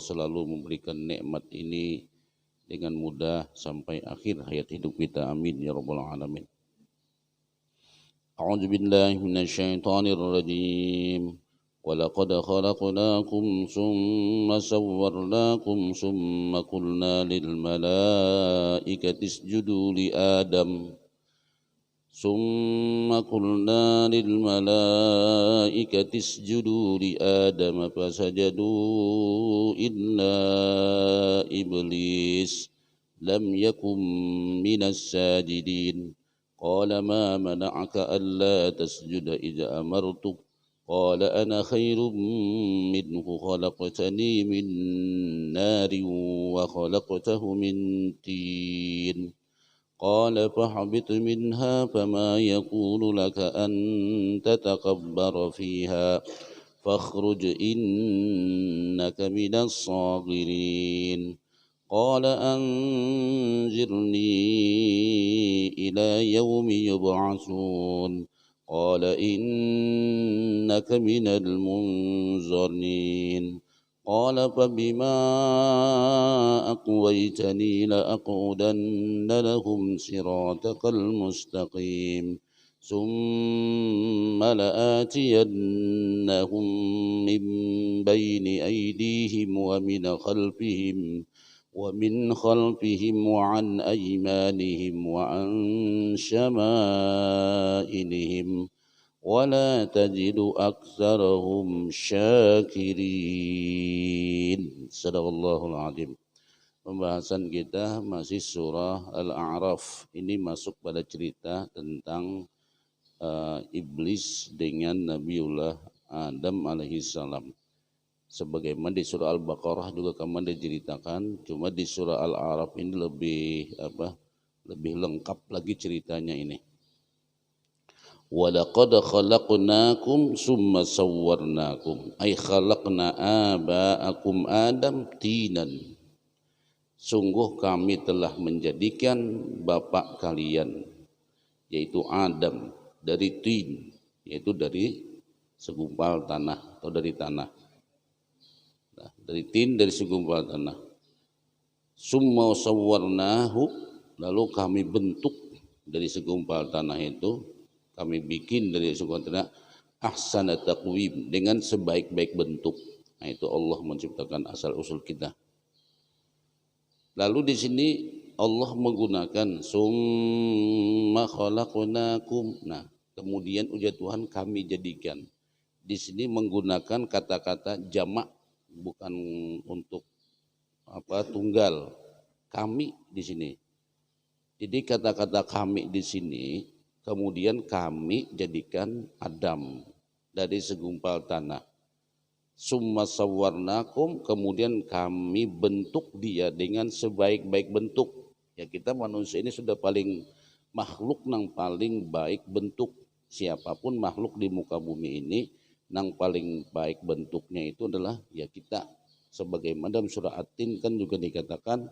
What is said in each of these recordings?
selalu memberikan nikmat ini dengan mudah sampai akhir hayat hidup kita. Amin ya rabbal alamin. A'udzu billahi minasyaitonir rajim. Walaqad khalaqnakum tsumma sawwarnakum tsumma qulna lil malaikati isjudu li Adam ثم قلنا للملائكة اسجدوا لآدم فسجدوا إلا إبليس لم يكن من الساجدين قال ما منعك ألا تسجد إذ أمرتك قال أنا خير منه خلقتني من نار وخلقته من طين قال فاهبط منها فما يكون لك أن تتكبر فيها فاخرج إنك من الصاغرين قال أنظرني إلى يوم يبعثون قال إنك من المنظرين قال فبما أقويتني لأقعدن لهم صراطك المستقيم ثم لآتينهم من بين أيديهم ومن خلفهم وعن أيمانهم وعن شمائلهم ولا تجد أكثرهم syakirin. Sadaqallahul azim. Pembahasan kita masih surah Al-A'raf. Ini masuk pada cerita tentang iblis dengan Nabiullah Adam alaihissalam. Sebagaimana di surah Al-Baqarah juga kemarin diceritakan, cuma di surah Al-A'raf ini lebih lengkap lagi ceritanya ini. Walaqad khalaqnakum summa sawwarnakum ay khalaqna aba'akum Adam tinan. Sungguh kami telah menjadikan bapak kalian yaitu Adam dari tin, yaitu dari segumpal tanah atau dari tanah. Nah, dari tin, dari segumpal tanah. Summa sawwarnahu, lalu kami bentuk dari segumpal tanah itu, kami bikin dari segumpal tanah ahsana taqwim, dengan sebaik-baik bentuk. Nah, itu Allah menciptakan asal usul kita. Lalu di sini Allah menggunakan summa khalaqnakum. Nah, kemudian ujar Tuhan kami jadikan. Di sini menggunakan kata-kata jamak, bukan untuk tunggal. Kami di sini. Jadi kata-kata kami di sini, kemudian kami jadikan Adam dari segumpal tanah. Summa sawwarnakum, kemudian kami bentuk dia dengan sebaik-baik bentuk. Ya, kita manusia ini sudah paling makhluk nang paling baik bentuk. Siapapun makhluk di muka bumi ini nang paling baik bentuknya itu adalah ya kita. Sebagaimana dalam surah At-Tin kan juga dikatakan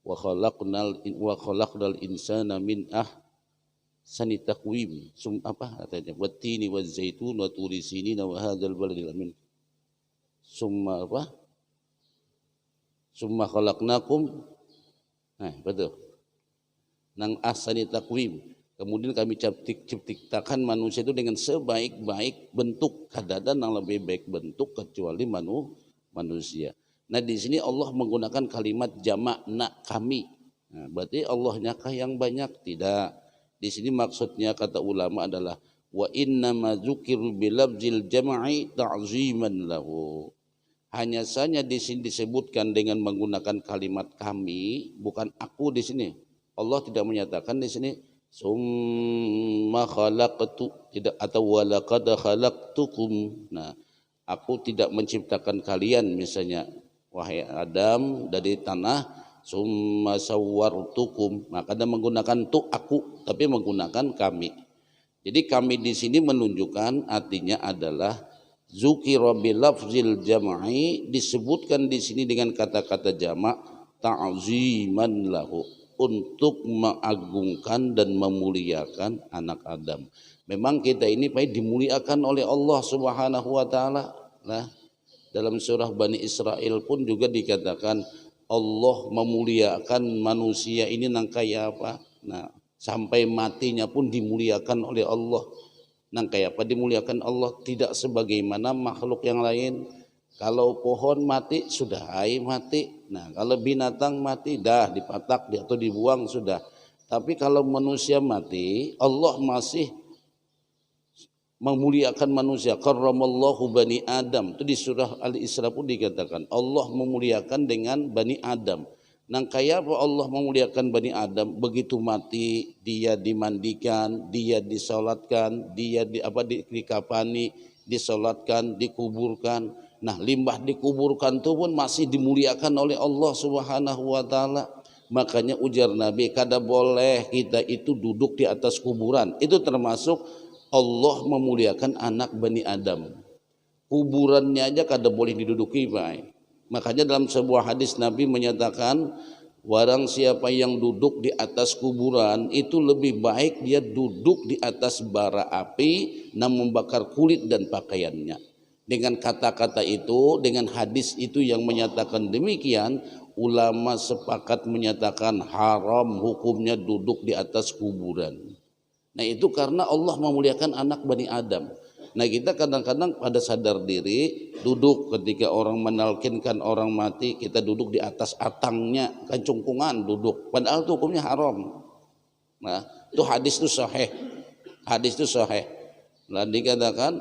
wa khalaqnal insana min ahsani taqwim. Katanya wattini wazzaitun wa turi sinina wa hadzal baladil amin. Summa khalaqnakum. Nah, betul. Nang ahsani taqwim. Kemudian kami ciptakan manusia itu dengan sebaik-baik bentuk. Kadang yang lebih baik bentuk kecuali manusia. Nah, di sini Allah menggunakan kalimat jamak kami. Nah, berarti Allahnya kah yang banyak? Tidak. Di sini maksudnya kata ulama adalah wa inna ma dzukir bilabzil jam'i ta'ziman lahu. Hanya saja di sini disebutkan dengan menggunakan kalimat kami, bukan aku di sini. Allah tidak menyatakan di sini summa khalaqtu, tidak, atau walaqad khalaqtukum. Nah, aku tidak menciptakan kalian misalnya wahai Adam dari tanah, summa sawwartukum. Maka ada menggunakan tu aku, tapi menggunakan kami. Jadi kami di sini menunjukkan artinya adalah zukira bilafzil jam'i, disebutkan di sini dengan kata-kata jamak ta'ziman lahu, untuk mengagungkan dan memuliakan anak Adam. Memang kita ini baik dimuliakan oleh Allah Subhanahu wa taala. Nah, Dalam surah Bani Israel pun juga dikatakan Allah memuliakan manusia ini nang kayak apa. Nah, sampai matinya pun dimuliakan oleh Allah. Nang kayak apa dimuliakan Allah, tidak sebagaimana makhluk yang lain. Kalau pohon mati sudah hai mati. Nah, kalau binatang mati dah dipatak atau dibuang sudah. Tapi kalau manusia mati, Allah masih memuliakan manusia. Karramallahu bani Adam. Itu di surah Al-Isra pun dikatakan Allah memuliakan dengan bani Adam. Nang kayak apa Allah memuliakan bani Adam? Begitu mati dia dimandikan, dia disolatkan, dia dikapani, disolatkan, dikuburkan. Nah, limbah dikuburkan itu pun masih dimuliakan oleh Allah Subhanahu wa taala. Makanya ujar Nabi, kada boleh kita itu duduk di atas kuburan. Itu termasuk Allah memuliakan anak Bani Adam. Kuburannya aja kada boleh diduduki, Pak. Makanya dalam sebuah hadis Nabi menyatakan, barang siapa yang duduk di atas kuburan itu lebih baik dia duduk di atas bara api dan membakar kulit dan pakaiannya. Dengan kata-kata itu, dengan hadis itu yang menyatakan demikian, ulama sepakat menyatakan haram hukumnya duduk di atas kuburan. Nah, itu karena Allah memuliakan anak Bani Adam. Nah, kita kadang-kadang pada sadar diri duduk ketika orang menalkinkan orang mati, kita duduk di atas atangnya, kan cungkungan duduk. Padahal itu hukumnya haram. Nah, itu hadis itu sahih. Hadis itu sahih. Nah, dikatakan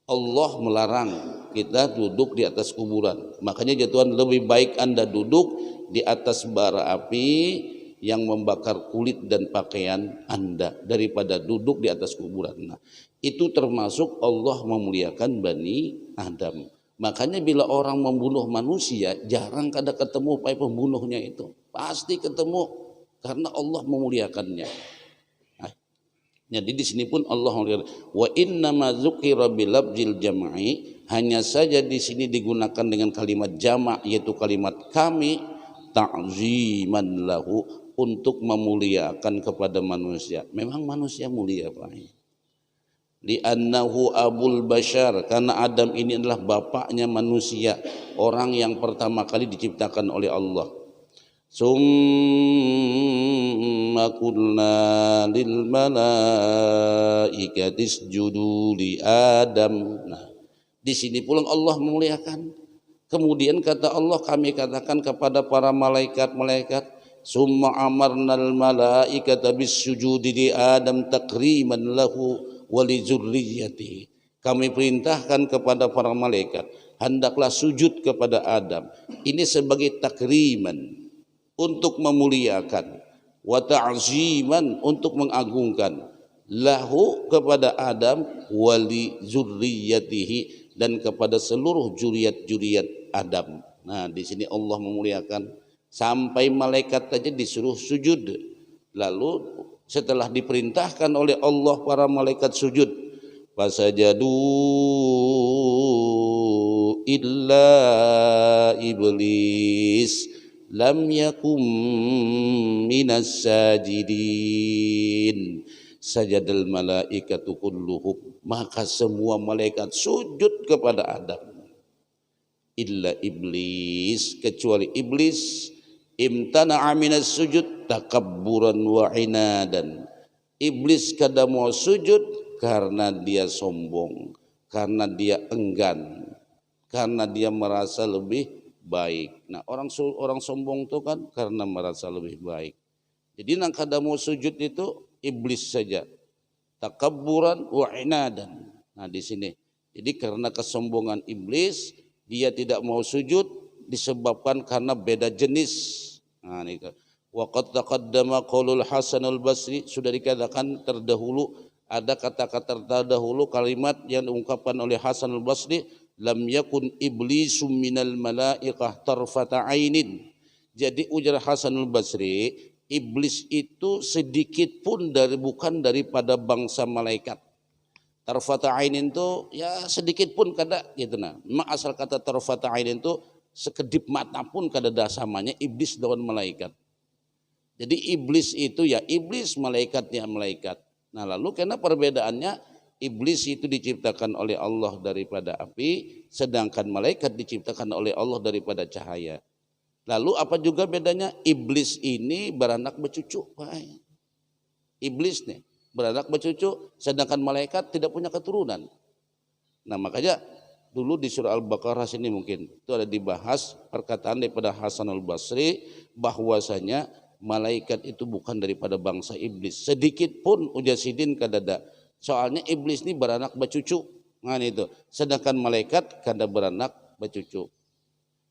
Allah melarang kita duduk di atas kuburan. Makanya jatuhan lebih baik Anda duduk di atas bara api yang membakar kulit dan pakaian Anda daripada duduk di atas kuburan. Nah, itu termasuk Allah memuliakan Bani Adam. Makanya bila orang membunuh manusia, jarang kada ketemu pembunuhnya itu. Pasti ketemu karena Allah memuliakannya. Nah, jadi di sini pun Allah memuliakan. Wa inna ma dzukira bilabzil jam'i, hanya saja di sini digunakan dengan kalimat jamak, yaitu kalimat kami, ta'ziman lahu, untuk memuliakan kepada manusia. Memang manusia mulia, Pak. Li'annahu abul bashar, karena Adam ini adalah bapaknya manusia, orang yang pertama kali diciptakan oleh Allah. Summa qulna lil malaikati isjudu li Adam. Nah, di sini pula Allah memuliakan. Kemudian kata Allah, kami katakan kepada para malaikat-malaikat, summa amarnal malaikata bisujudi li Adam takriman lahu wa li dzurriyyatihi. Kami perintahkan kepada para malaikat, hendaklah sujud kepada Adam. Ini sebagai takriman, untuk memuliakan, wa ta'ziman, untuk mengagungkan, lahu, kepada Adam, wa li dzurriyyatihi, dan kepada seluruh juriat-juriat Adam. Nah, di sini Allah memuliakan. Sampai malaikat saja disuruh sujud. Lalu setelah diperintahkan oleh Allah para malaikat sujud, fasajadu illa iblis lam yakum minas sajidin. Sajadal malaikatu kulluhum, maka semua malaikat sujud kepada Adam. Illa iblis, kecuali iblis, imtana'a minas sujud takabburan wa inadan. Iblis kada mau sujud karena dia sombong, karena dia enggan, karena dia merasa lebih baik. Nah, orang sombong itu kan karena merasa lebih baik. Jadi nang kada mau sujud itu iblis saja. Takabburan wa inadan. Nah, di sini. Jadi karena kesombongan iblis, dia tidak mau sujud disebabkan karena beda jenis. Nah, ini wa qad taqaddama qaulul Hasan al-Basri, sudah dikatakan terdahulu, ada kata-kata terdahulu kalimat yang diungkapkan oleh Hasan al-Basri, lam yakun iblisum minal malaikah tarfata ainin. Jadi ujar Hasan al-Basri, iblis itu sedikit pun bukan daripada bangsa malaikat. Tarfata ainin itu ya sedikit pun kada gitu. Nah, asal kata tarfata ainin itu sekedip mata pun kada ada samanya iblis lawan malaikat. Jadi iblis itu ya iblis, malaikatnya malaikat. Nah, lalu karena perbedaannya Iblis itu diciptakan oleh Allah daripada api, sedangkan malaikat diciptakan oleh Allah daripada cahaya. Lalu apa juga bedanya? Iblis ini beranak bercucu, Pak. Iblis nih beranak bercucu, sedangkan malaikat tidak punya keturunan. Nah makanya dulu di surah Al-Baqarah sini mungkin itu ada dibahas perkataan daripada Hasan Al-Basri bahwasanya malaikat itu bukan daripada bangsa iblis. Sedikit pun ujasidin kadada. Soalnya iblis ini beranak bercucu. Nah itu. Sedangkan malaikat kada beranak bercucu.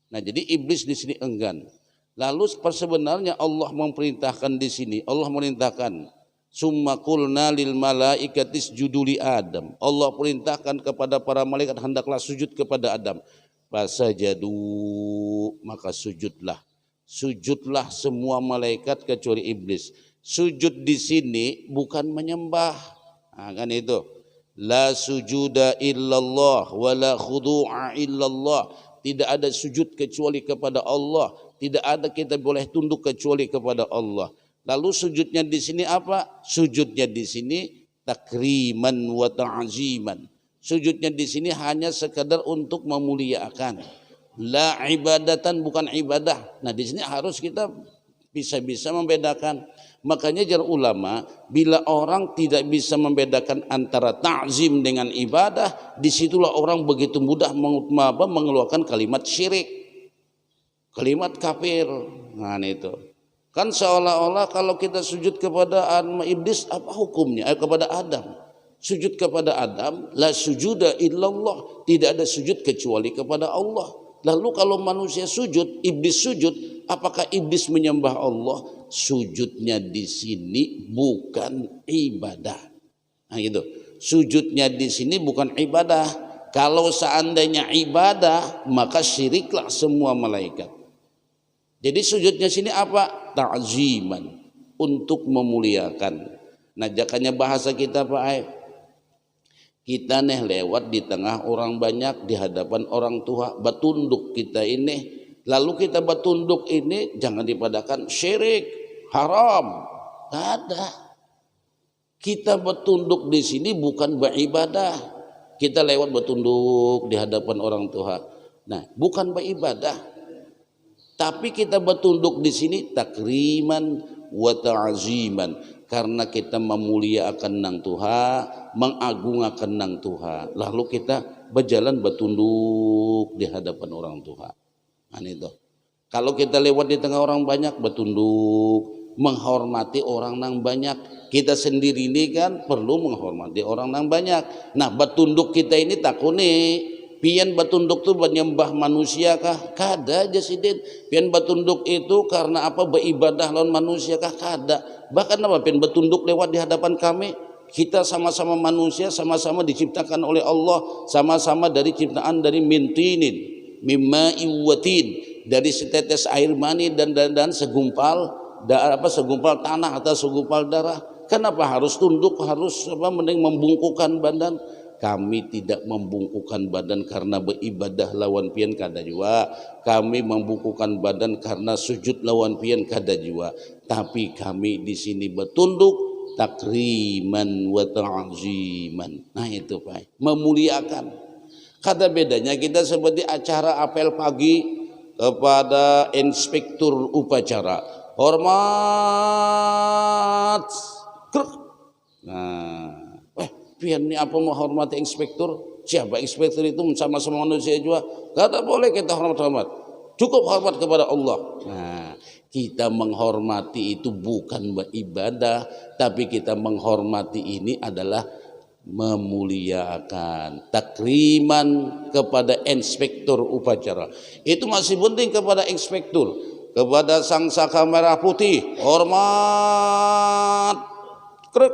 Nah jadi iblis di sini enggan. Lalu sebenarnya Allah memerintahkan di sini. Allah memerintahkan summa qulna lil malaikatis juduli Adam. Allah perintahkan kepada para malaikat hendaklah sujud kepada Adam. Fasajadu, maka sujudlah. Sujudlah semua malaikat kecuali iblis. Sujud di sini bukan menyembah. Nah, kan itu. La sujuda illallah wa la khudu'a illallah. Tidak ada sujud kecuali kepada Allah. Tidak ada kita boleh tunduk kecuali kepada Allah. Lalu sujudnya di sini apa? Sujudnya di sini takriman wa ta'ziman. Sujudnya di sini hanya sekadar untuk memuliakan. La ibadatan, bukan ibadah. Nah di sini harus kita bisa membedakan. Makanya jar ulama, bila orang tidak bisa membedakan antara ta'zim dengan ibadah, disitulah orang begitu mudah mengeluarkan kalimat syirik, kalimat kafir. Nah itu kan seolah-olah kalau kita sujud kepada iblis apa hukumnya? Kepada Adam. Sujud kepada Adam, la sujuda illallah, tidak ada sujud kecuali kepada Allah. Lalu kalau manusia sujud, iblis sujud, apakah iblis menyembah Allah? Sujudnya di sini bukan ibadah. Nah gitu. Sujudnya di sini bukan ibadah. Kalau seandainya ibadah, maka syiriklah semua malaikat. Jadi sujudnya sini apa? Ta'ziman, untuk memuliakan. Nah, jakanya bahasa kita Pak Ai, kita nih lewat di tengah orang banyak, di hadapan orang tua, batunduk kita ini. Lalu kita batunduk ini jangan dipadakan syirik, haram. Tidak ada. Kita batunduk di sini bukan beribadah. Kita lewat batunduk di hadapan orang tua. Nah, bukan beribadah. Tapi kita batunduk di sini takriman wa ta'ziman, karena kita memuliakan nang Tuhan, mengagungkan nang Tuhan. Lalu kita berjalan batunduk di hadapan orang Tuhan. Nah itu. Kalau kita lewat di tengah orang banyak batunduk, menghormati orang nang banyak. Kita sendiri ini kan perlu menghormati orang nang banyak. Nah, batunduk kita ini takuni pian batunduk itu menyembah manusia kah? Kada jasidin. Pian batunduk itu karena apa? Beribadah lawan manusia kah? Kada. Bahkan apa? Pian batunduk lewat di hadapan kami. Kita sama-sama manusia, sama-sama diciptakan oleh Allah, sama-sama dari ciptaan dari mintinin, mimma iwatin, dari setetes air mani dan segumpal segumpal tanah atau segumpal darah. Kenapa harus tunduk? Harus mending membungkukkan badan? Kami tidak membungkukkan badan karena beribadah lawan pian kada jua. Kami membungkukkan badan karena sujud lawan pian kada jua. Tapi kami di sini bertunduk takriman wa ta'ziman. Nah itu Pak, memuliakan. Kata bedanya kita seperti acara apel pagi kepada inspektur upacara. Hormat. Nah, pian ini apa menghormati inspektur? Siapa inspektur itu? Sama-sama manusia juga. Kata boleh kita hormat. Cukup hormat kepada Allah. Nah, kita menghormati itu bukan beribadah, tapi kita menghormati ini adalah memuliakan, takriman kepada inspektur upacara. Itu masih penting kepada inspektur, kepada sang saka merah putih, hormat. Krek.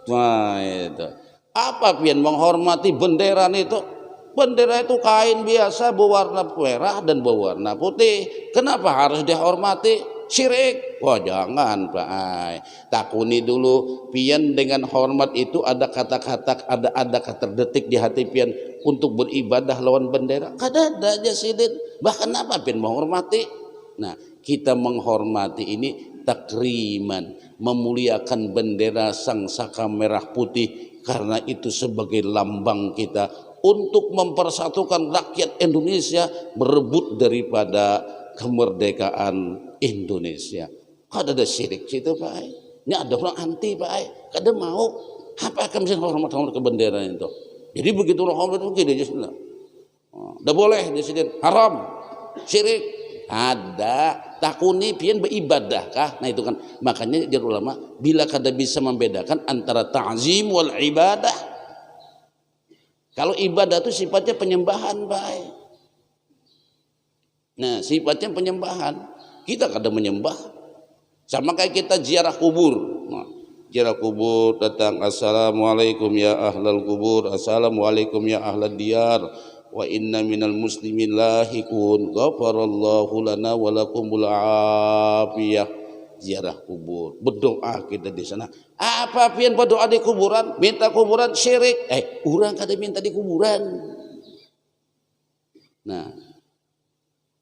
Nah, itu. Apa pian menghormati bendera itu? Bendera itu kain biasa berwarna merah dan berwarna putih. Kenapa harus dihormati? Syirik. Wah jangan Pak Ai. Takuni dulu pian dengan hormat itu ada kata-kata, ada kata detik di hati pian untuk beribadah lawan bendera. Kada ada aja sidin. Bahkan apa pian menghormati? Nah, kita menghormati ini takriman, memuliakan bendera sang saka merah putih karena itu sebagai lambang kita untuk mempersatukan rakyat Indonesia merebut daripada kemerdekaan Indonesia. Kada ada syirik situ Pak. Ini ada orang anti Pak. Kada mau apa akan bisa hormat-hormat ke bendera itu. Jadi begitu orang hormat begini aja sudah. Dah boleh disini haram syirik. Ada takuni pian beribadah kah? Nah itu kan makanya jadi ulama bila kada bisa membedakan antara ta'zim wal ibadah. Kalau ibadah itu sifatnya penyembahan baik. Nah sifatnya penyembahan. Kita kada menyembah. Sama kayak kita ziarah kubur. Nah, ziarah kubur datang assalamualaikum ya ahlal kubur, assalamualaikum ya ahlal diyar. Wa inna minal muslimin lahikun ghafarallahu lana wa lakumul afiyah. Ziarah kubur, berdoa kita di sana. Apa pian berdoa di kuburan, minta kuburan syirik. Urang kada minta di kuburan. Nah,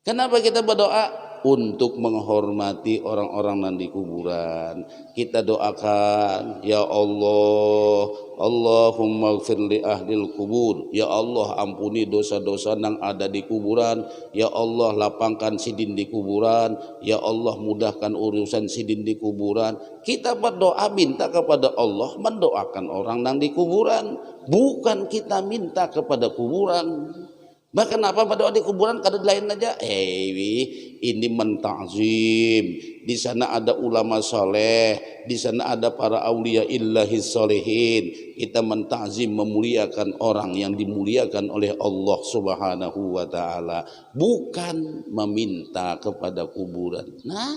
kenapa kita berdoa? Untuk menghormati orang-orang yang di kuburan. Kita doakan, ya Allah, Allahumma ighfir li ahlil kubur. Ya Allah, ampuni dosa-dosa yang ada di kuburan. Ya Allah, lapangkan sidin di kuburan. Ya Allah, mudahkan urusan sidin di kuburan. Kita berdoa minta kepada Allah mendoakan orang yang di kuburan, bukan kita minta kepada kuburan. Bahkan apa pada di kuburan kada lain aja. Ini mentazim. Di sana ada ulama soleh, di sana ada para aulia illahi solehin. Kita mentazim memuliakan orang yang dimuliakan oleh Allah Subhanahu wa taala, bukan meminta kepada kuburan. Nah,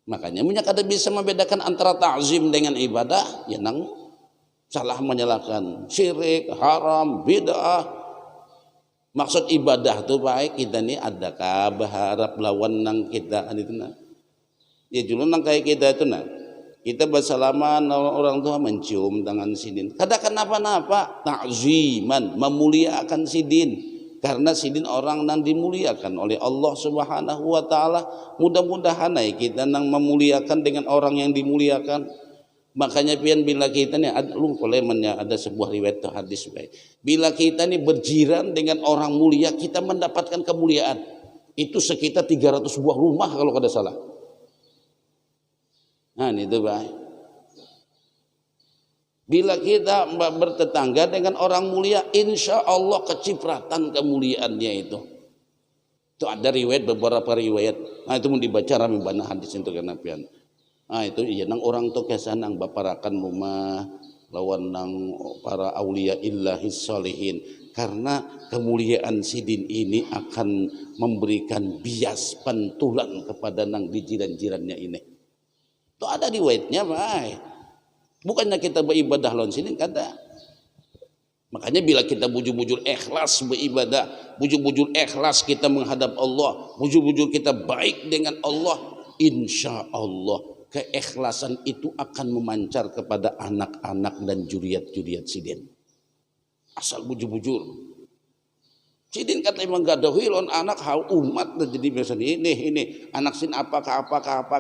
makanya minyak kada bisa membedakan antara ta'zim dengan ibadah, ya nang salah menyalahkan syirik, haram, bid'ah. Maksud ibadah tu baik kita ni adakah berharap lawan nang kita itu nah. Ya julun nang kayak kita itu nah. Kita bersalaman orang tua mencium tangan sidin. Kada kenapa-napa, ta'ziman, memuliakan sidin. Karena sidin orang nang dimuliakan oleh Allah Subhanahu wa taala. Mudah-mudahan kita nang memuliakan dengan orang yang dimuliakan. Makanya pian bila kita nih ada sebuah riwayat atau hadis baik. Bila kita nih berjiran dengan orang mulia, kita mendapatkan kemuliaan. Itu sekitar 300 buah rumah kalau kada salah. Nah, itu baik. Bila kita bertetangga dengan orang mulia, insya Allah kecipratan kemuliaannya itu. Itu ada riwayat, beberapa riwayat. Nah, itu mau dibaca rame banyak hadis itu karena pian. Nah itu iya nang orang tuh kesan nang baparakan rumah lawan nang para aulia illahi sholihin, karena kemuliaan sidin ini akan memberikan bias pentulan kepada nang di jiran-jirannya ini. Itu ada riwayatnya baik. Bukannya kita beribadah lawan sidin kada. Makanya bila kita bujur-bujur ikhlas beribadah, bujur-bujur ikhlas kita menghadap Allah, bujur-bujur kita baik dengan Allah, insya Allah keikhlasan itu akan memancar kepada anak-anak dan juriat-juriat sidin. Asal bujur-bujur. Sidin kata emang gaduhi lawan anak hau umat dan jadi biasa ini anak sin apakah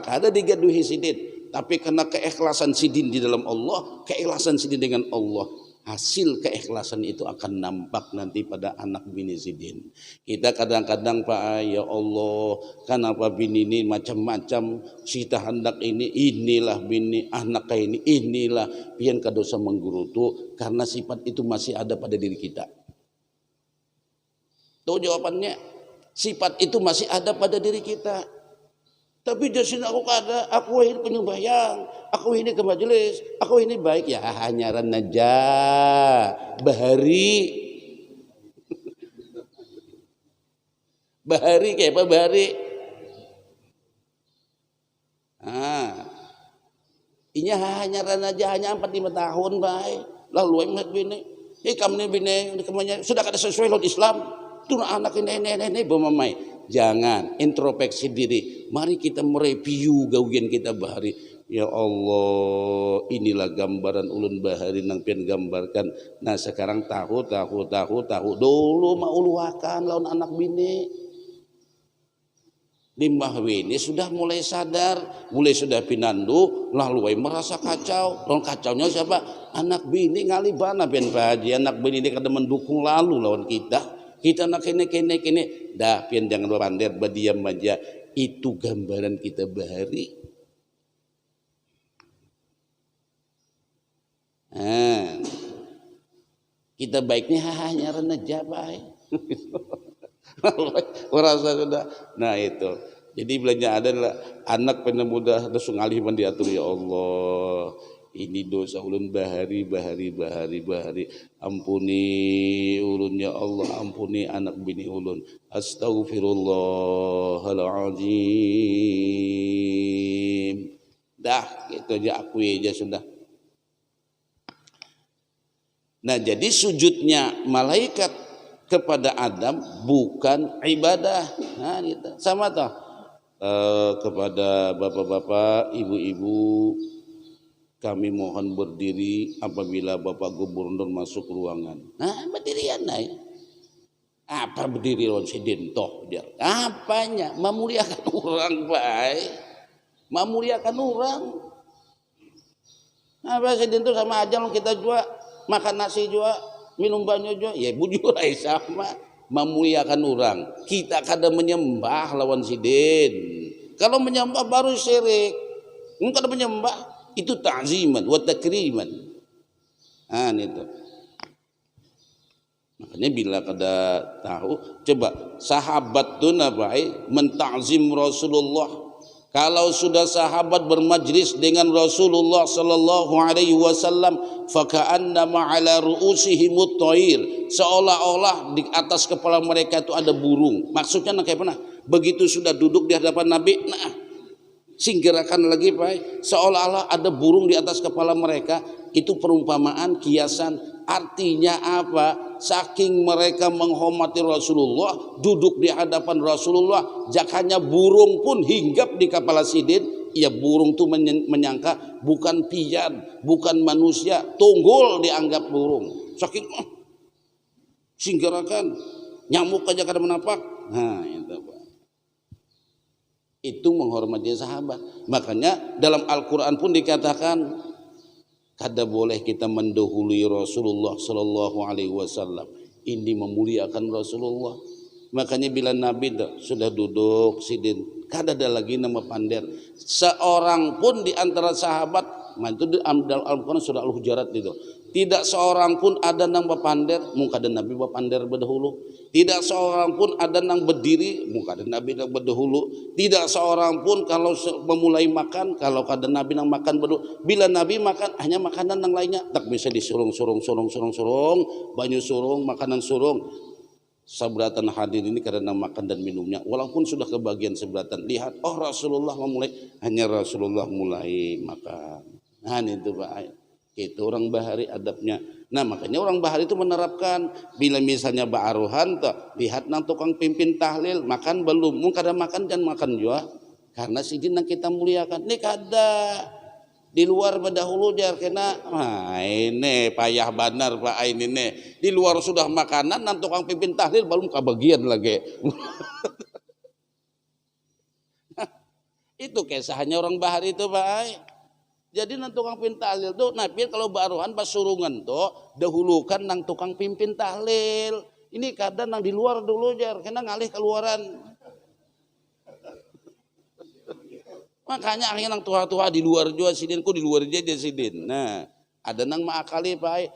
ada digaduhi sidin. Tapi karena keikhlasan sidin di dalam Allah, keikhlasan sidin dengan Allah, hasil keikhlasan itu akan nampak nanti pada anak bini sidin. Kita kadang-kadang Pak, ya Allah, kenapa bini ini macam-macam, kita hendak inilah bini anak kayak inilah pian kadosa menggerutu, karena sifat itu masih ada pada diri kita. Tuh jawabannya, sifat itu masih ada pada diri kita. Tapi di sini aku kada, aku ini penyembahyang, aku ini ke majelis, aku ini baik ya hanyaran aja, bahari kayak apa bahari? Ini hanyaran aja hanya 4-5 tahun baik, lalu emak bini, kamu ini bini, sudah kada sesuai lot Islam, tuh anak ini bomamai. Jangan introspeksi diri. Mari kita mereview gawian kita bahari. Ya Allah, inilah gambaran ulun bahari nang pian gambarkan. Nah sekarang tahu dulu mau luakan lawan anak bini. Limbah ini sudah mulai sadar, mulai sudah pinandu, lalu merasa kacau. Lawan kacaunya siapa? Anak bini ngalibana ben Pak Haji, anak bini ini kada mendukung lalu lawan kita. Kita nak kene. Dah pian jangan pander, berdiam aja. Itu gambaran kita bahari. Nah, kita baiknya hanya reneja baik. Merasa sudah. Nah itu. Jadi belanja adalah anak penemuda langsung alih diatur, ya Allah. Ini dosa ulun bahari. Ampuni ulun ya Allah, ampuni anak bini ulun. Astaghfirullahaladzim. Dah, gitu aja, akui aja sudah. Nah, jadi sujudnya malaikat kepada Adam bukan ibadah. Nah, gitu. Sama toh kepada bapak-bapak, ibu-ibu, kami mohon berdiri apabila Bapak Gubernur masuk ruangan. Nah, berdirian naik. Apa berdiri lawan sidin toh dia? Apanya? Memuliakan orang baik. Memuliakan orang. Apa sidin itu sama aja loh, kita juga makan nasi juga, minum banyak juga, ya bujur aja sama. Memuliakan orang. Kita kadang menyembah lawan sidin. Kalau menyembah baru syirik. Kadang menyembah itu ta'ziman wa takriman. Ah itu. Makanya bila kada tahu, coba sahabat tuh nabai menta'zim Rasulullah. Kalau sudah sahabat bermajlis dengan Rasulullah sallallahu alaihi wasallam, faka'annama ala ru'usihimut thair, seolah-olah di atas kepala mereka itu ada burung. Maksudnya kayak mana? Begitu sudah duduk di hadapan Nabi, nah singkirkan lagi Pak, seolah-olah ada burung di atas kepala mereka. Itu perumpamaan, kiasan. Artinya apa? Saking mereka menghormati Rasulullah, duduk di hadapan Rasulullah, jakanya burung pun hinggap di kepala sidin. Ya burung itu menyangka bukan pian, bukan manusia, tunggul dianggap burung. Saking singkirkan, nyamuk aja kada menapak. Nah itu Pak. Itu menghormati sahabat. Makanya dalam Al-Quran pun dikatakan kada boleh kita mendahului Rasulullah sallallahu alaihi wasallam. Ini memuliakan Rasulullah. Makanya bila Nabi sudah duduk sidin, kada ada lagi nama pander. Seorang pun di antara sahabat, itu dalam Al-Quran surah Al-Hujurat itu. Tidak seorang pun ada nang bapander, muka ada Nabi bapander berdahulu. Tidak seorang pun ada nang berdiri, muka ada Nabi nang berdahulu. Tidak seorang pun kalau memulai makan, kalau ada Nabi nang makan berdahulu. Bila Nabi makan hanya makanan nang lainnya, tak bisa disurung, banyu surung, makanan surung. Seberatan hadir ini karena makan dan minumnya, walaupun sudah kebagian seberatan, lihat oh Rasulullah memulai, hanya Rasulullah mulai makan. Nah itu Pak. Itu orang bahari adabnya. Nah makanya orang bahari itu menerapkan, bila misalnya ba'aruhan tuh, lihat nang tukang pimpin tahlil makan belum, mungkin kada makan dan makan juga, karena sidin yang kita muliakan. Ini kada di luar berdahulu jar kena, ini payah benar Pak ini nih. Di luar sudah makanan, nang tukang pimpin tahlil belum kebagian lagi. Itu kisahnya orang bahari itu Pak. Jadi nang tukang pimpin tahlil tuh, nah kalau baruhan pas surungan tuh dahulukan nang tukang pimpin tahlil. Ini kadang nang di luar dulu jar, kena ngalih keluaran. Makanya akhirnya nang tua-tua di luar juga sidin, ku di luar aja sidin. Nah ada nang maakali Pak,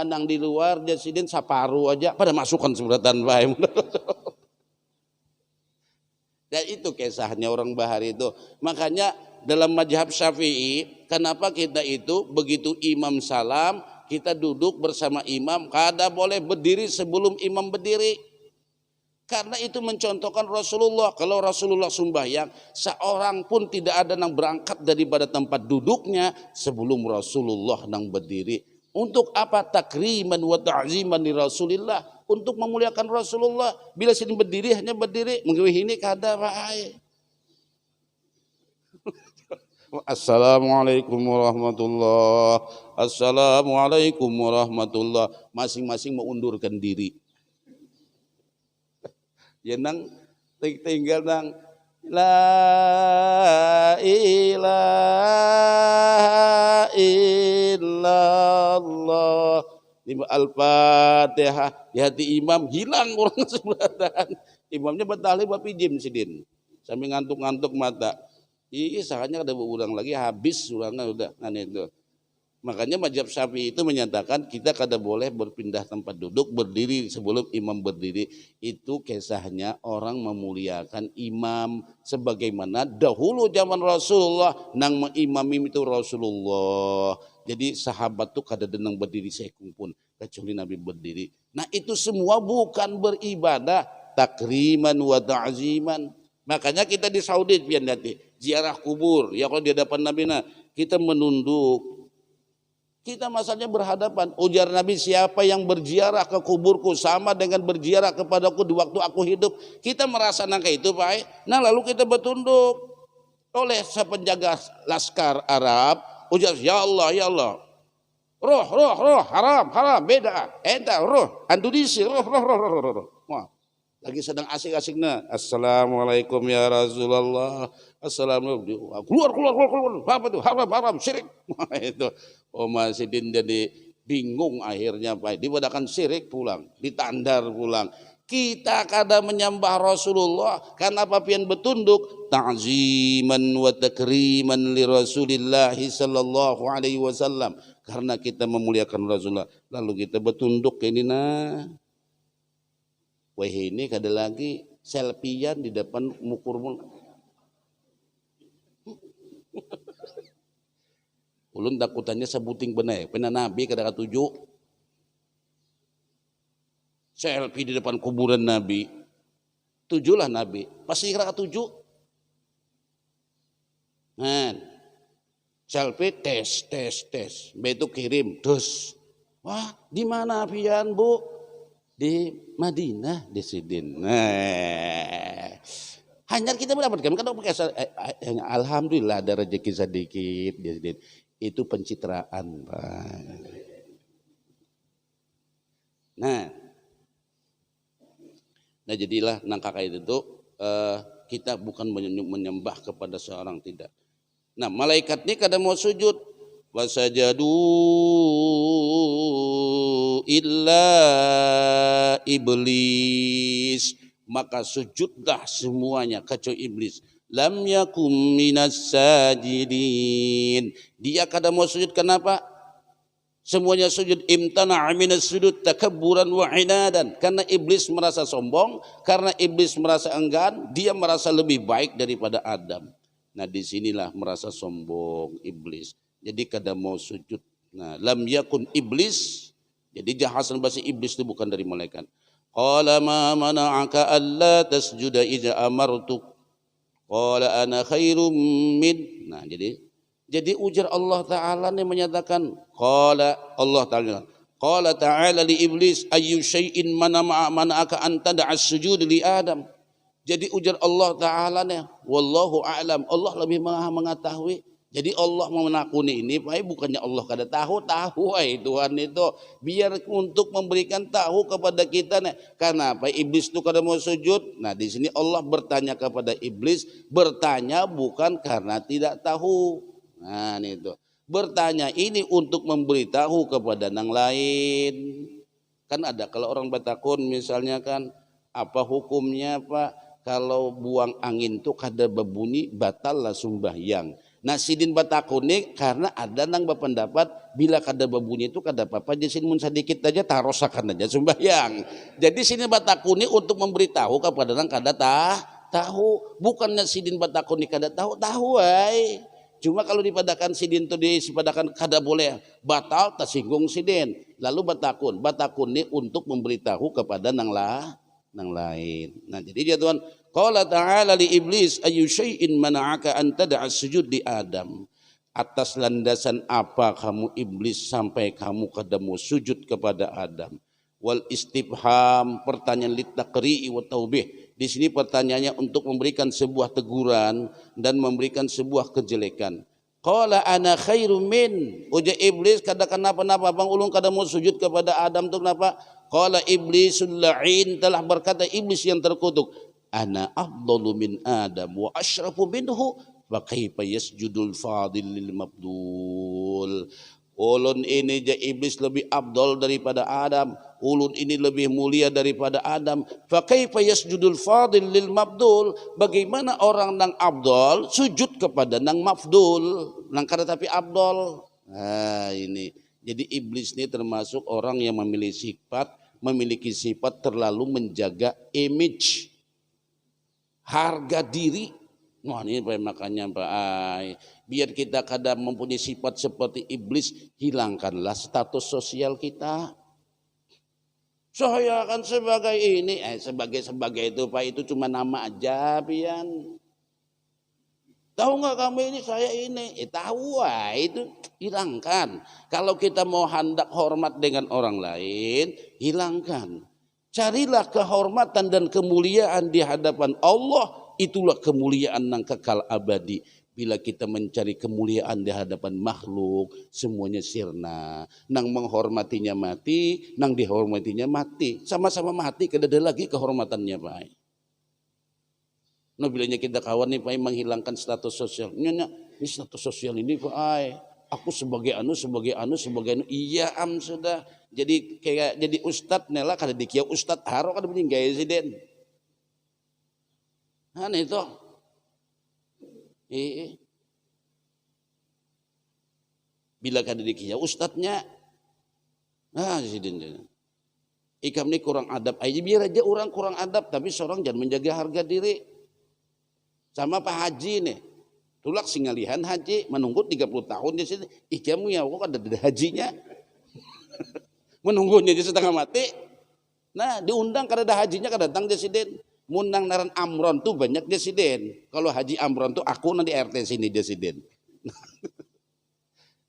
nang di luar dia sidin saparu aja, pada masukkan seberatan Pak. Dan itu kisahnya orang bahari itu. Makanya dalam mazhab Syafi'i, kenapa kita itu begitu imam salam, kita duduk bersama imam, kada boleh berdiri sebelum imam berdiri. Karena itu mencontohkan Rasulullah. Kalau Rasulullah sembahyang, seorang pun tidak ada yang berangkat daripada tempat duduknya sebelum Rasulullah nang berdiri. Untuk apa? Takriman wa ta'ziman li Rasulillah. Untuk memuliakan Rasulullah. Bila sini berdiri, hanya berdiri. Mengwih ini kada Pak. Assalamualaikum warahmatullah. Assalamualaikum warahmatullah. Masing-masing mengundurkan diri. Ya nang tinggal nang La ilaha illallah. Al-Fatihah. Di hati imam hilang orang sebelahan. Imamnya bertahlil bapi jim sidin. Sambil ngantuk-ngantuk mata. Iya, sahanya ada berulang lagi habis ulangnya udah kan itu. Makanya mazhab Syafi'i itu menyatakan kita kada boleh berpindah tempat duduk, berdiri sebelum imam berdiri. Itu kisahnya orang memuliakan imam sebagaimana dahulu zaman Rasulullah nang mengimami itu Rasulullah. Jadi sahabat tuh kada denang berdiri sekung pun kecuali Nabi berdiri. Nah itu semua bukan beribadah, takriman wa ta'ziman. Makanya kita di Saudi pian dati ziarah kubur. Ya kalau di hadapan Nabi kita menunduk. Kita masanya berhadapan. Ujar Nabi, siapa yang berziarah ke kuburku sama dengan berziarah kepadaku di waktu aku hidup. Kita merasa nangka itu Pak. Nah lalu kita bertunduk. Oleh sepenjaga laskar Arab. Ujar, ya Allah, ya Allah. Roh, haram, beda. Enta, roh, andudisi, roh. Wah, lagi sedang asik-asiknya. Assalamualaikum ya Rasulullah. Assalamualaikum. Keluar. Apa itu? Haram, syirik. Wah, itu. Omah Sidin jadi bingung akhirnya Pak. Dibadakan syirik pulang, ditandar pulang. Kita kadang menyembah Rasulullah karena apa pian betunduk ta'ziman wa takriman li Rasulillah sallallahu alaihi wasallam, karena kita memuliakan Rasulullah. Lalu kita betunduk ini wah ini kada lagi selfiean di depan mukur. Ulun takutannya sebuting benar, pernah Nabi kada katuju selfie di depan kuburan Nabi. Tujulah Nabi, pasti kada katuju. Selfie tes. Begitu kirim, terus. Wah, di mana pian Bu? Di Madinah, di Sidin. Hanya kita mendapatkan kan alhamdulillah ada rezeki sedikit di Sidin. Itu pencitraan Pak. Nah jadilah nangkaka itu kita bukan menyembah kepada seorang, tidak. Nah malaikat ini kada mau sujud, wasajadu illa iblis, maka sujudlah semuanya kecuali iblis. Lam yakum minas sajidin, dia kada mau sujud. Kenapa? Semuanya sujud. Imtana'a minas sujud takabburan wa inadan, karena iblis merasa sombong, karena iblis merasa enggan, dia merasa lebih baik daripada Adam. Nah disinilah merasa sombong iblis, jadi kada mau sujud. Nah lam yakun iblis, jadi jahasan bahasa iblis itu bukan dari malaikat. Qala ma mana'aka alla tasjuda idza amartuk qala ana khairum min. Nah jadi ujar Allah Ta'ala yang menyatakan qala Allah Ta'ala li iblis ayyu syai'in mana'aka an tada'as sujud li Adam. Jadi ujar Allah Ta'ala wallahu a'lam, Allah lebih mengetahui. Jadi Allah menakuni ini Pak, bukannya Allah kada tahu Tuhan itu biar untuk memberikan tahu kepada kita karena apa iblis itu kada mau sujud. Nah di sini Allah bertanya kepada iblis, bertanya bukan karena tidak tahu. Nah itu bertanya ini untuk memberitahu kepada yang lain. Kan ada kalau orang batakun misalnya kan, apa hukumnya Pak kalau buang angin tuh kada berbunyi batal lah sembahyang. Nah sidin batakuni karena ada nang berpendapat bila kada berbunyi itu kada apa-apa, jadi mun sedikit aja tarosakan aja sembahyang. Jadi sini batakuni untuk memberitahu kepada nang kada tahu, bukannya sidin batakuni kada tahu ay. Cuma kalau dipadakan sidin itu disepadakan kada boleh batal, tersinggung sidin. Lalu batakun ini untuk memberitahu kepada nang lain. Nah jadi dia Tuhan qala ta'ala li iblis ayyu syai'in mana'aka an tada'as sujud li Adam. Atas landasan apa kamu iblis sampai kamu kada mau sujud kepada Adam? Wal istifham, pertanyaan litakri'i wa taubih. Di sini pertanyaannya untuk memberikan sebuah teguran dan memberikan sebuah kejelekan. Qala ana khairum min. Ujar iblis kada kenapa-napa bang ulun kada mau sujud kepada Adam tu kenapa? Qala iblisul la'in, telah berkata iblis yang terkutuk, ana afdalu min Adam wa asyrafu minhu fa kaifa yasjudul fadil lil mabdul. Ulun ini je iblis lebih abdul daripada Adam, ulun ini lebih mulia daripada Adam. Fa kaifa yasjudul fadil lil mabdul, bagaimana orang nang abdul sujud kepada nang mafdul, nang kada tapi abdul. Nah ini, jadi iblis ini termasuk orang yang memiliki sifat terlalu menjaga image, harga diri. Wah ini makanya Pak Ai, biar kita kadang mempunyai sifat seperti iblis, hilangkanlah status sosial kita. Saya kan sebagai ini, sebagai itu Pak, itu cuma nama aja pian. Tahu nggak kamu ini saya ini? Tahu itu hilangkan. Kalau kita mau hendak hormat dengan orang lain, hilangkan. Carilah kehormatan dan kemuliaan di hadapan Allah. Itulah kemuliaan yang kekal abadi. Bila kita mencari kemuliaan di hadapan makhluk, semuanya sirna. Nang menghormatinya mati, nang dihormatinya mati. Sama-sama mati, kada ada lagi kehormatannya Pak. Nah bilanya kita kawan nih Pak, menghilangkan status sosial. Ini status sosial ini Pak, aku sebagai anu. Iya sudah. Jadi kayak jadi ustad nela kada dikia ustad haro kada meninggal siden. Nah itu. Bila kada dikia ustadnya. Nah siden. Ikam ini kurang adab aja, biar aja orang kurang adab, tapi seorang jangan menjaga harga diri. Sama Pak Haji nih. Tulak singalihan haji menunggu 30 tahun di sini. Kamu ya kok ada hajinya. Menunggunya di setengah mati. Nah, diundang kada ada hajinya kada datang presiden. Mundang naran Amron tuh banyak presiden. Kalau Haji Amron tuh aku nanti RT sini presiden.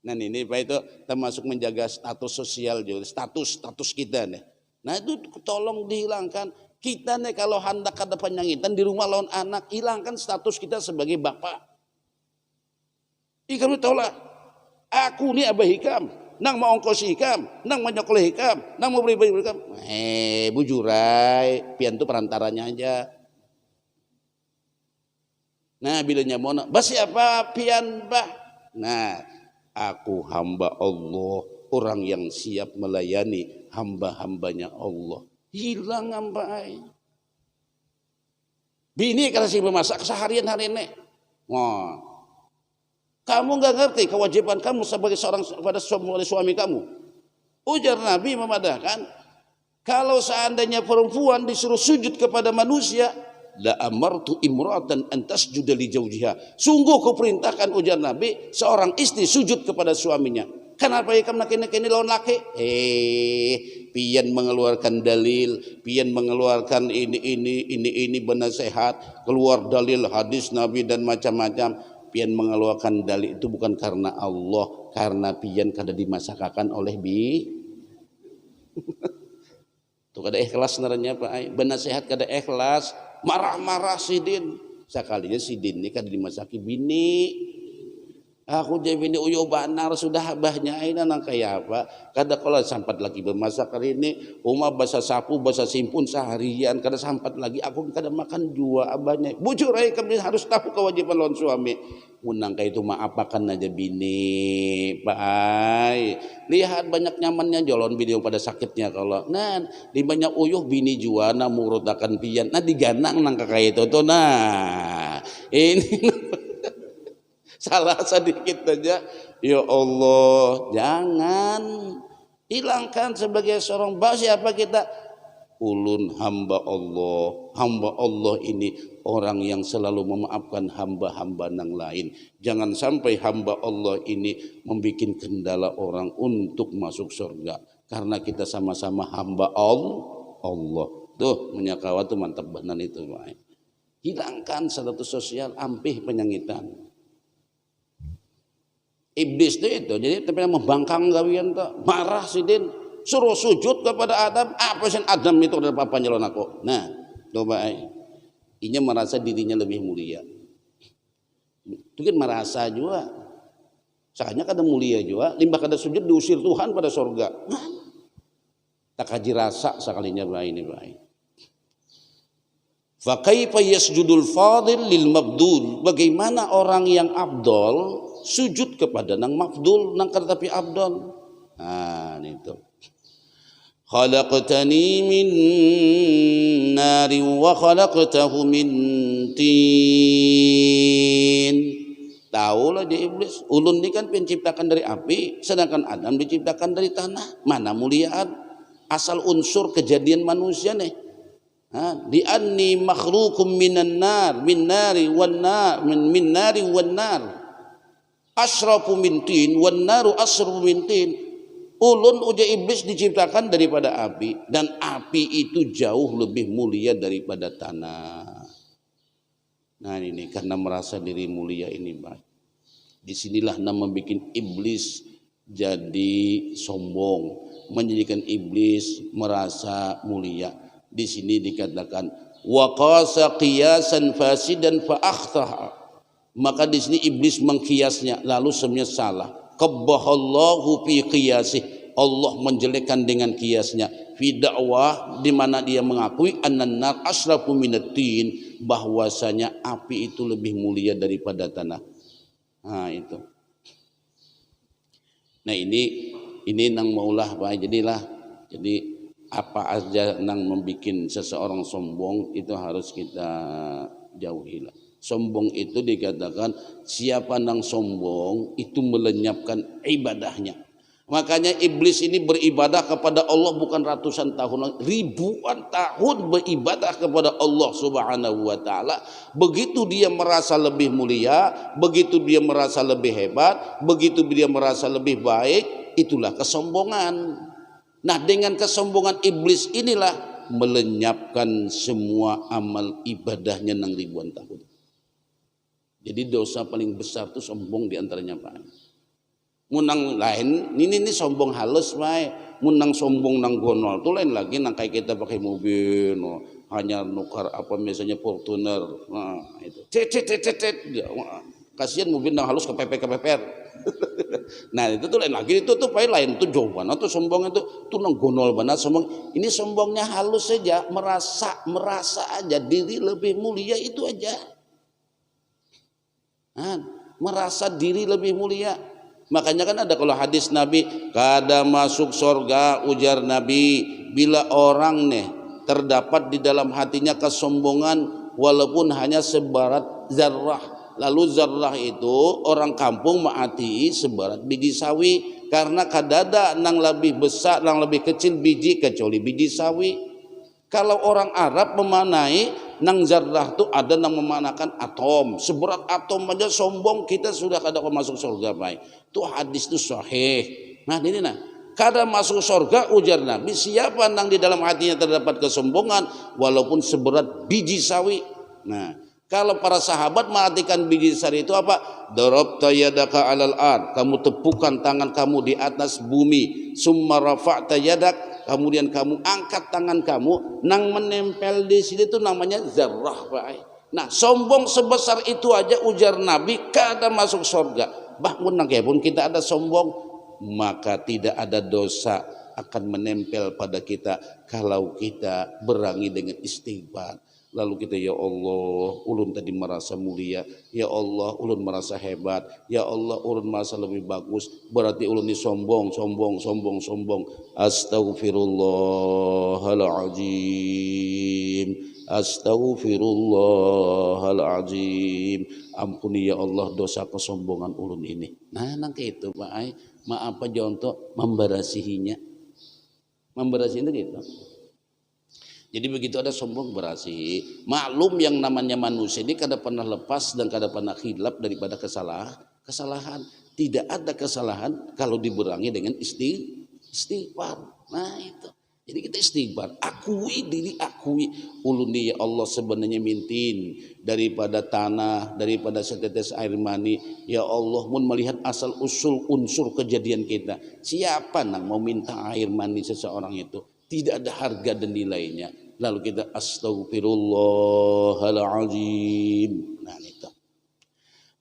Nah, ini Pak itu termasuk menjaga status sosial juga, status kita nih. Nah, itu tolong dihilangkan. Kita nih kalau hendak ada penyangitan di rumah lawan anak, hilangkan status kita sebagai bapak. Kamu tahu lah, aku nih Abah Hikam, nang mau ongkos Hikam, nang mau nyokol Hikam, nang mau beli Hikam. Bujurai, pian tuh perantaranya aja. Nah, bilanya mau bah siapa pian bah? Nah, aku hamba Allah, orang yang siap melayani hamba-hambanya Allah. Hilang hamba. Bini kalau sih memasak seharian hari ini. Wah. Kamu nggak ngerti kewajiban kamu sebagai seorang pada suami kamu. Ujar Nabi memadahkan, kalau seandainya perempuan disuruh sujud kepada manusia, la amartu imra'atan an tasjuda li zawjiha. Sungguh kuperintahkan, ujar Nabi, seorang istri sujud kepada suaminya. Kenapa ya kamu nakini lawan laki? Pian mengeluarkan dalil, pian mengeluarkan ini benasehat, keluar dalil hadis Nabi dan macam-macam. Pian mengeluarkan dalil itu bukan karena Allah, karena pian kada dimasakakan oleh Tuh kada ikhlas sebenarnya Pak. Benasehat kada ikhlas, marah-marah sidin. Sekalinya sidin ini kada dimasaki bini. Aku jadi bini uyo banar sudah abahnya ini nang kayak apa? Kada kalau sampat lagi bermasak hari ini, umah basa sapu basa simpun seharian, kada sampat lagi aku kada makan dua abahnya. Bujur kami harus tahu kewajiban lawan suami. Unang kayak itu maapakan aja bini, Pak Ai. Lihat banyak nyamannya jolon bini pada sakitnya kalau. Nah, di banyak uyuh bini juana murut akan pian. Nah diganang nang kayak itu tuh. Nah, ini salah sedikit aja, ya Allah, jangan hilangkan sebagai seorang bapa. Siapa kita? Ulun hamba Allah ini orang yang selalu memaafkan hamba-hamba yang lain. Jangan sampai hamba Allah ini membuat kendala orang untuk masuk surga, karena kita sama-sama hamba Allah. Tuh menyakawa tuh mantap benar itu. Hilangkan status sosial, ampih penyangitan. Iblis itu jadi tapi membangkang gawian tuh, marah sidin, suruh sujud kepada Adam. Apa sih Adam itu ada papanya lawan aku? Nah, coba ini merasa dirinya lebih mulia. Itu kan merasa juga. Sakanya kada mulia juga, limbah kada sujud diusir Tuhan pada surga. Tak kaji rasa sekalinya baik ini baik. Fa kaifa yasjudul fadil lil mabdul? Bagaimana orang yang abdol sujud kepada nang mafdul, nang tapi abdol. Nah, itu. Khalaqtani min nari wa khalaqtahu min tin. Tahulah dia iblis, ulun ini kan penciptakan dari api, sedangkan Adam diciptakan dari tanah. Mana muliaan asal unsur kejadian manusia nih. Di anni makhluqum minan nar, min nari wan nar, min nari wan nar. Asrafu min tin wan naru asrafu min tin. Ulun uja iblis diciptakan daripada api, dan api itu jauh lebih mulia daripada tanah. Nah ini karena merasa diri mulia ini, Pak. Disinilah nama bikin iblis jadi sombong, menjadikan iblis merasa mulia. Di sini dikatakan wa qasa qiyasan fasidan fa akhtaha. Maka di sini iblis mengkiasnya lalu semuanya salah. Qabbahallahu fi qiyasih. Allah menjelekkan dengan kiasnya. Fi da'wah, di mana dia mengakui annan nar asrafu minatin, bahwasanya api itu lebih mulia daripada tanah. Nah itu. Nah ini nang maulah Pak. Jadi apa aja nang membikin seseorang sombong itu harus kita jauhilah. Sombong itu dikatakan siapa nang sombong itu melenyapkan ibadahnya. Makanya iblis ini beribadah kepada Allah bukan ratusan tahun, ribuan tahun beribadah kepada Allah Subhanahu wa taala. Begitu dia merasa lebih mulia, begitu dia merasa lebih hebat, begitu dia merasa lebih baik, itulah kesombongan. Nah, dengan kesombongan iblis inilah melenyapkan semua amal ibadahnya nang ribuan tahun. Jadi dosa paling besar itu sombong diantaranya Pak. Munang lain, ini sombong halus Pak. Munang sombong nang gonol tuh lain lagi nang kayak kita pakai mobil, hanya nukar apa misalnya Fortuner, nah itu. Kasihan mobil nang halus kepeper. Nah itu tuh lain lagi, itu tuh Pak lain tuh jawaban atau sombong itu tuh nang gonol banget sombong. Ini sombongnya halus saja, merasa aja diri lebih mulia itu aja. Merasa diri lebih mulia. Makanya kan ada kalau hadis Nabi, kada masuk surga ujar Nabi bila orang nih terdapat di dalam hatinya kesombongan walaupun hanya sebarat zarrah. Lalu zarrah itu orang kampung ma'ati sebarat biji sawi, karena kadada nang lebih besar nang lebih kecil biji kecuali biji sawi. Kalau orang Arab memanai nang zarrah itu ada nang memanakan atom, seberat atom aja sombong kita sudah kada masuk surga baik. Itu hadis itu sahih. Nah ini kada masuk surga ujar Nabi siapa nang di dalam hatinya terdapat kesombongan walaupun seberat biji sawi. Nah kalau para sahabat mengartikan biji sawi itu apa? Darabta yadaka alal ard, kamu tepukan tangan kamu di atas bumi, summa rafa'ta yadak, kemudian kamu angkat tangan kamu, nang menempel di sini itu namanya zarrah Pak. Nah sombong sebesar itu aja ujar Nabi kada masuk surga. Bahkan nang pun kita ada sombong, maka tidak ada dosa akan menempel pada kita kalau kita berangi dengan istighfar. Lalu kita ya Allah ulun tadi merasa mulia, ya Allah ulun merasa hebat, ya Allah ulun merasa lebih bagus, berarti ulun ini sombong. Astaghfirullahaladzim, astaghfirullahaladzim, ampuni ya Allah dosa kesombongan ulun ini. Nah nanti itu Pak maaf aja untuk memberasihinya. Memberasihinya gitu. Jadi begitu ada sombong berasi, maklum yang namanya manusia ini kada pernah lepas dan kada pernah khilaf daripada kesalahan. Tidak ada kesalahan kalau diberangi dengan istighfar. Nah itu. Jadi kita istighfar, akui diri, akui ulun ya Allah sebenarnya mintin daripada tanah, daripada setetes air mani. Ya Allah mun melihat asal usul unsur kejadian kita, siapa nang mau minta air mani seseorang itu? Tidak ada harga dan nilainya. Lalu kita astaghfirullahaladzim. Nah itu.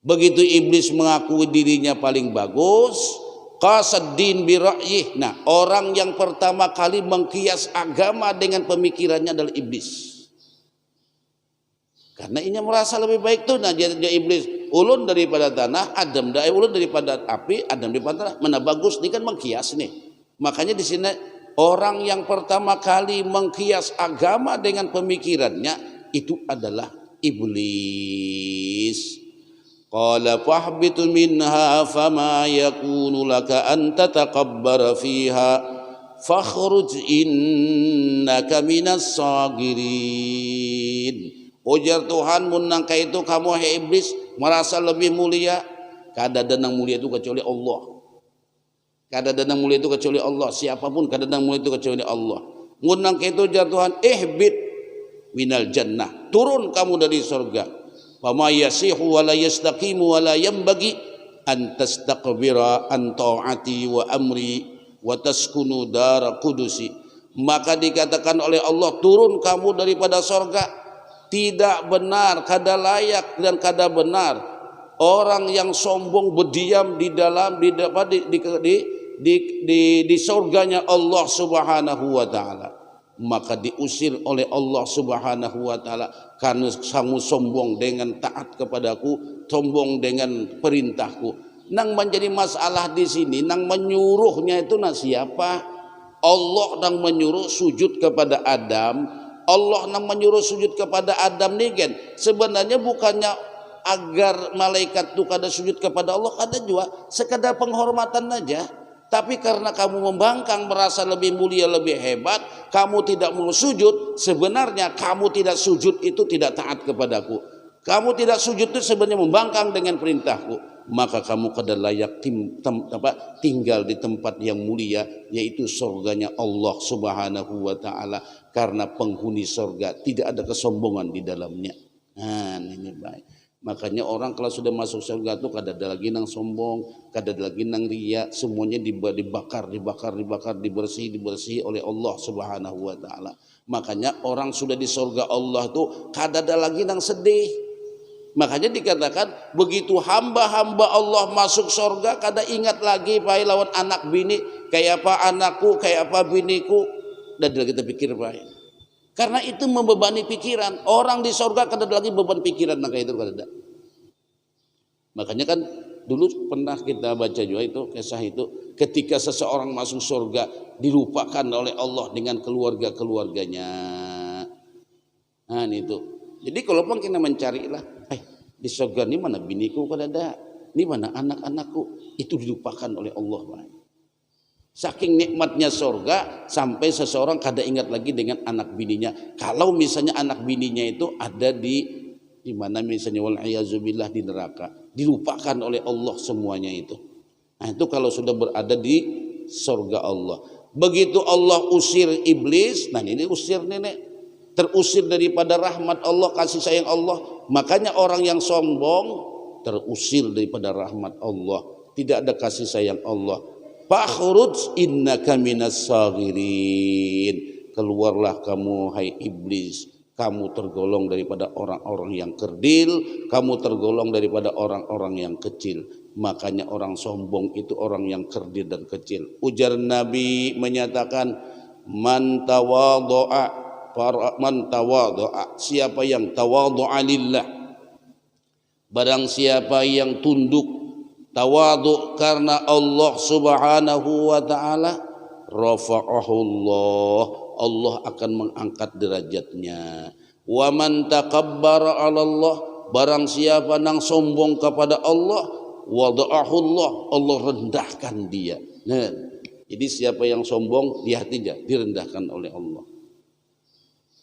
Begitu iblis mengakui dirinya paling bagus, qasaddin bi ra'yih. Nah, orang yang pertama kali mengkias agama dengan pemikirannya adalah iblis. Karena inya merasa lebih baik tuh, nah dia iblis ulun daripada tanah, Adam ulun daripada api, Adam daripada tanah. Mana bagus, ini kan mengkias nih. Makanya di sini orang yang pertama kali mengkias agama dengan pemikirannya itu adalah iblis. Qala fahbitu minha fama yakunu laka an tatakabbara fiha fakhruj innaka minas sagirin. Ujar Tuhan, munangka itu kamu hai iblis merasa lebih mulia. Kada ada yang mulia itu kecuali Allah. Kada ada yang mulia itu kecuali Allah. Siapapun kada ada yang mulia itu kecuali Allah. Munangka itu ujar Tuhan, ihbit minal jannah, turun kamu dari surga. Fama yasihu wa la yastaqimu wa la yambagi an tastaqbira an ta'ati wa amri wa taskunu dara kudusi. Maka dikatakan oleh Allah, turun kamu daripada surga. Tidak benar, kada layak dan kada benar orang yang sombong berdiam di dalam di surganya Allah Subhanahu wa taala. Maka diusir oleh Allah Subhanahu wa taala karena kamu sombong dengan taat kepadaku, sombong dengan perintahku. Nang menjadi masalah di sini, nang menyuruhnya itu siapa? Allah nang menyuruh sujud kepada Adam. Allah nang menyuruh sujud kepada Adam nih kan, sebenarnya bukannya agar malaikat tuh kada sujud kepada Allah, ada juga sekadar penghormatan aja. Tapi karena kamu membangkang merasa lebih mulia, lebih hebat, kamu tidak mau sujud. Sebenarnya kamu tidak sujud itu tidak taat kepadaku. Kamu tidak sujud itu sebenarnya membangkang dengan perintahku. Maka kamu kada layak tinggal di tempat yang mulia, yaitu surganya Allah Subhanahu wa taala. Karena penghuni surga tidak ada kesombongan di dalamnya. Nah, ini baik. Makanya orang kalau sudah masuk surga itu kada ada lagi nang sombong, kada ada lagi nang riya, semuanya dibakar, dibersih oleh Allah Subhanahu wa taala. Makanya orang sudah di surga Allah tuh kada ada lagi nang sedih. Makanya dikatakan begitu hamba-hamba Allah masuk surga kada ingat lagi pai lawan anak bini, kayak apa anakku, kayak apa biniku, dan kita pikir pai. Karena itu membebani pikiran. Orang di surga kada ada lagi beban pikiran kayak itu kada ada. Makanya kan dulu pernah kita baca juga itu kisah itu, ketika seseorang masuk surga dilupakan oleh Allah dengan keluarga-keluarganya. Nah itu. Jadi kalau pun kita mencarilah, di surga ini mana biniku kada ada, ini mana anak-anakku, itu dilupakan oleh Allah. Saking nikmatnya surga sampai seseorang kada ingat lagi dengan anak bininya. Kalau misalnya anak bininya itu ada di mana misalnya wal-iyazubillah di neraka, dilupakan oleh Allah semuanya itu. Nah itu kalau sudah berada di surga Allah. Begitu Allah usir iblis, nah ini usir nenek, terusir daripada rahmat Allah, kasih sayang Allah. Makanya orang yang sombong terusir daripada rahmat Allah, tidak ada kasih sayang Allah. Fakhruj innaka minas sagirin. Keluarlah kamu hai iblis, kamu tergolong daripada orang-orang yang kerdil, kamu tergolong daripada orang-orang yang kecil. Makanya orang sombong itu orang yang kerdil dan kecil. Ujar Nabi menyatakan, man tawadhu'a, siapa yang tawadhu'a lillah, barang siapa yang tunduk tawadhu karena Allah Subhanahu wa taala, rafa'ahullah, Allah akan mengangkat derajatnya. Wa man takabbara 'ala Allah, barang siapa nang sombong kepada Allah, wada'ahullah, Allah rendahkan dia. Nah, jadi siapa yang sombong di hatinya direndahkan oleh Allah.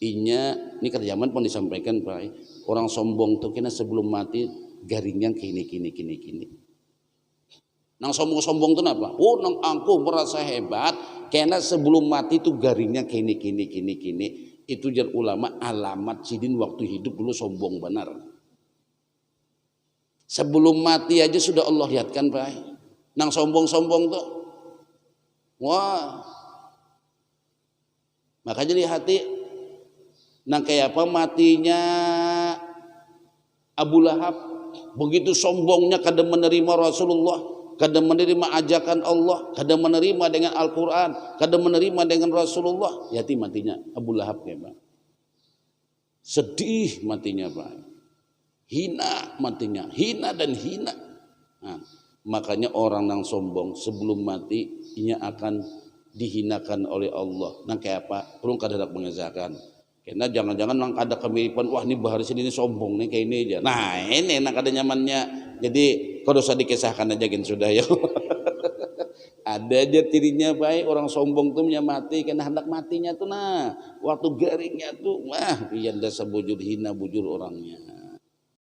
Ini kan zaman pun disampaikan Pak, orang sombong tuh kena sebelum mati garingnya kini. Nang sombong tuh apa? Oh, nang aku merasa hebat, karena sebelum mati tuh garingnya kini. Itu jar ulama alamat sidin waktu hidup dulu sombong benar. Sebelum mati aja sudah Allah lihatkan Pak. Nang sombong tuh, wah. Makanya di hati, nang kayak apa matinya Abu Lahab, begitu sombongnya kada menerima Rasulullah, kada menerima ajakan Allah, kada menerima dengan Al-Quran, kada menerima dengan Rasulullah, hati matinya Abu Lahab ya Pak. sedih matinya Pak, hina matinya, hina dan hina. Nah, makanya orang yang sombong sebelum mati inya akan dihinakan oleh Allah. Nang kayak apa? Perlu kadadak mengezakan. Karena jangan-jangan nang ada kemiripan, wah ini bahar sini ini sombong nih kayak ini aja. Nah ini nang ada nyamannya. Jadi kalau usah dikisahkan aja gitu sudah ya. Ada aja tirinya baik orang sombong tuh mati karena hendak matinya tuh nah waktu garingnya tuh wah pian dasa bujur hina bujur orangnya.